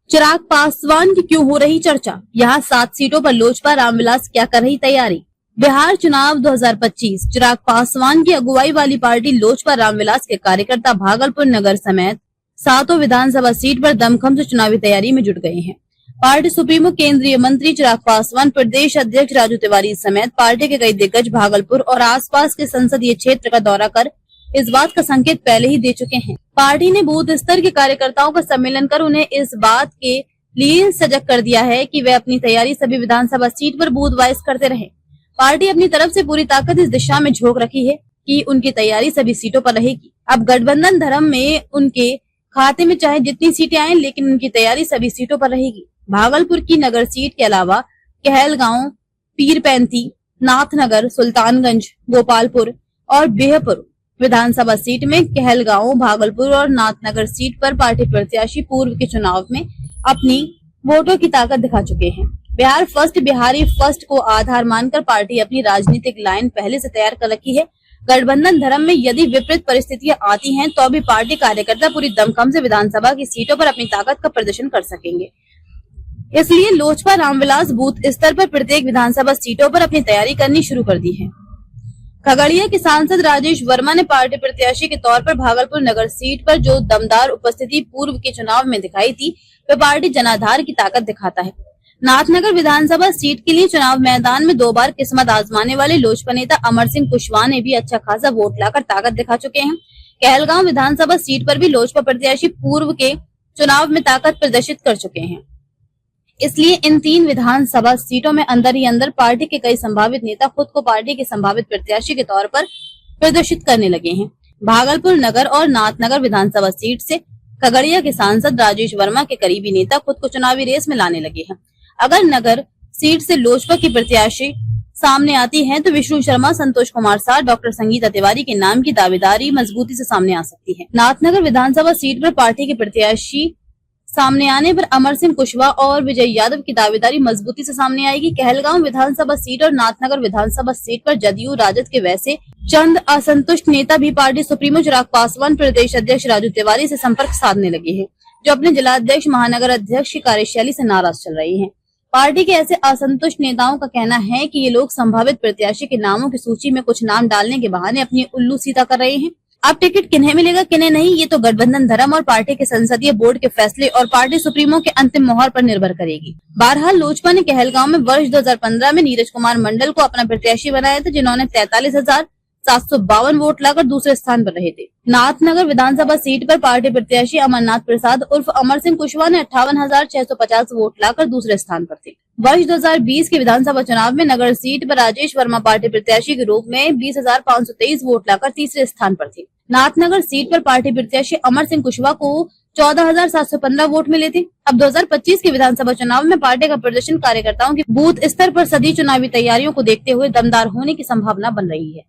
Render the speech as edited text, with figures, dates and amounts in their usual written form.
चिराग पासवान की क्यों हो रही चर्चा, यहाँ 7 सीटों पर लोजपा रामविलास क्या कर रही तैयारी। बिहार चुनाव 2025 चिराग पासवान की अगुवाई वाली पार्टी लोजपा रामविलास के कार्यकर्ता भागलपुर नगर समेत 7 विधानसभा सीट पर दमखम से चुनावी तैयारी में जुट गए हैं। पार्टी सुप्रीमो केंद्रीय मंत्री चिराग पासवान, प्रदेश अध्यक्ष राजू तिवारी समेत पार्टी के कई दिग्गज भागलपुर और आसपास के संसदीय क्षेत्र का दौरा कर इस बात का संकेत पहले ही दे चुके हैं। पार्टी ने बूथ स्तर के कार्यकर्ताओं का सम्मेलन कर उन्हें इस बात के लिए सजग कर दिया है कि वे अपनी तैयारी सभी विधानसभा सीट पर बूथ वाइज करते रहें। पार्टी अपनी तरफ से पूरी ताकत इस दिशा में झोंक रखी है कि उनकी तैयारी सभी सीटों पर रहेगी। अब गठबंधन धर्म में उनके खाते में चाहे जितनी सीटें आए, लेकिन उनकी तैयारी सभी सीटों पर रहेगी। भागलपुर की नगर सीट के अलावा कहलगांव, पीरपैंती, नाथनगर, सुल्तानगंज, गोपालपुर और बेहपुर विधानसभा सीट में कहलगांव, भागलपुर और नाथनगर सीट पर पार्टी प्रत्याशी पूर्व के चुनाव में अपनी वोटों की ताकत दिखा चुके हैं। बिहार फर्स्ट, बिहारी फर्स्ट को आधार मानकर पार्टी अपनी राजनीतिक लाइन पहले से तैयार कर रखी है। गठबंधन धर्म में यदि विपरीत परिस्थितियां आती हैं तो भी पार्टी कार्यकर्ता पूरी दमखम से विधानसभा की सीटों पर अपनी ताकत का प्रदर्शन कर सकेंगे। इसलिए लोजपा रामविलास बूथ स्तर पर प्रत्येक विधानसभा सीटों पर अपनी तैयारी करनी शुरू कर दी है। खगड़िया के सांसद राजेश वर्मा ने पार्टी प्रत्याशी के तौर पर भागलपुर नगर सीट पर जो दमदार उपस्थिति पूर्व के चुनाव में दिखाई थी, वह पार्टी जनाधार की ताकत दिखाता है। नाथनगर विधानसभा सीट के लिए चुनाव मैदान में 2 बार किस्मत आजमाने वाले लोजपा नेता अमर सिंह कुशवाहा ने भी अच्छा खासा वोट लाकर ताकत दिखा चुके हैं। कहलगांव विधानसभा सीट पर भी लोजपा प्रत्याशी पूर्व के चुनाव में ताकत प्रदर्शित कर चुके हैं। इसलिए इन 3 विधानसभा सीटों में अंदर ही अंदर पार्टी के कई संभावित नेता खुद को पार्टी के संभावित प्रत्याशी के तौर पर प्रदर्शित करने लगे हैं। भागलपुर नगर और नाथनगर विधानसभा सीट से खगड़िया के सांसद राजेश वर्मा के करीबी नेता खुद को चुनावी रेस में लाने लगे हैं। अगर नगर सीट से लोजपा की प्रत्याशी सामने आती है तो विष्णु शर्मा, संतोष कुमार साह, डॉक्टर संगीता तिवारी के नाम की दावेदारी मजबूती से सामने आ सकती है। नाथनगर विधानसभा सीट पर पार्टी के प्रत्याशी सामने आने पर अमर सिंह कुशवाहा और विजय यादव की दावेदारी मजबूती से सामने आएगी। कहलगांव विधानसभा सीट और नाथनगर विधानसभा सीट पर जदयू राजद के वैसे चंद असंतुष्ट नेता भी पार्टी सुप्रीमो चिराग पासवान, प्रदेश अध्यक्ष राजू तिवारी से संपर्क साधने लगे हैं, जो अपने जिलाध्यक्ष, महानगर अध्यक्ष की कार्यशैली से नाराज चल रही है। पार्टी के ऐसे असंतुष्ट नेताओं का कहना है कि ये लोग संभावित प्रत्याशी के नामों की सूची में कुछ नाम डालने के बहाने अपनी उल्लू सीधा कर रहे हैं। अब टिकट किन्हें मिलेगा किन्हें नहीं, ये तो गठबंधन धर्म और पार्टी के संसदीय बोर्ड के फैसले और पार्टी सुप्रीमो के अंतिम मोहर पर निर्भर करेगी। बहरहाल लोजपा ने कहलगांव में वर्ष 2015 में नीरज कुमार मंडल को अपना प्रत्याशी बनाया था, जिन्होंने 43,752 वोट लाकर दूसरे स्थान पर रहे थे। नाथनगर विधानसभा सीट पर पार्टी प्रत्याशी अमरनाथ प्रसाद उर्फ अमर सिंह कुशवाहा ने 58,650 वोट लाकर दूसरे स्थान पर थे। वर्ष 2020 के विधानसभा चुनाव में नगर सीट पर राजेश वर्मा पार्टी प्रत्याशी के रूप में 20,523 वोट लाकर तीसरे स्थान पर थे। नाथनगर सीट पर पार्टी प्रत्याशी अमर सिंह कुशवाहा को 14,715 वोट मिले थे। अब 2025 के विधानसभा चुनाव में पार्टी का प्रदर्शन कार्यकर्ताओं की बूथ स्तर पर सदी चुनावी तैयारियों को देखते हुए दमदार होने की संभावना बन रही है।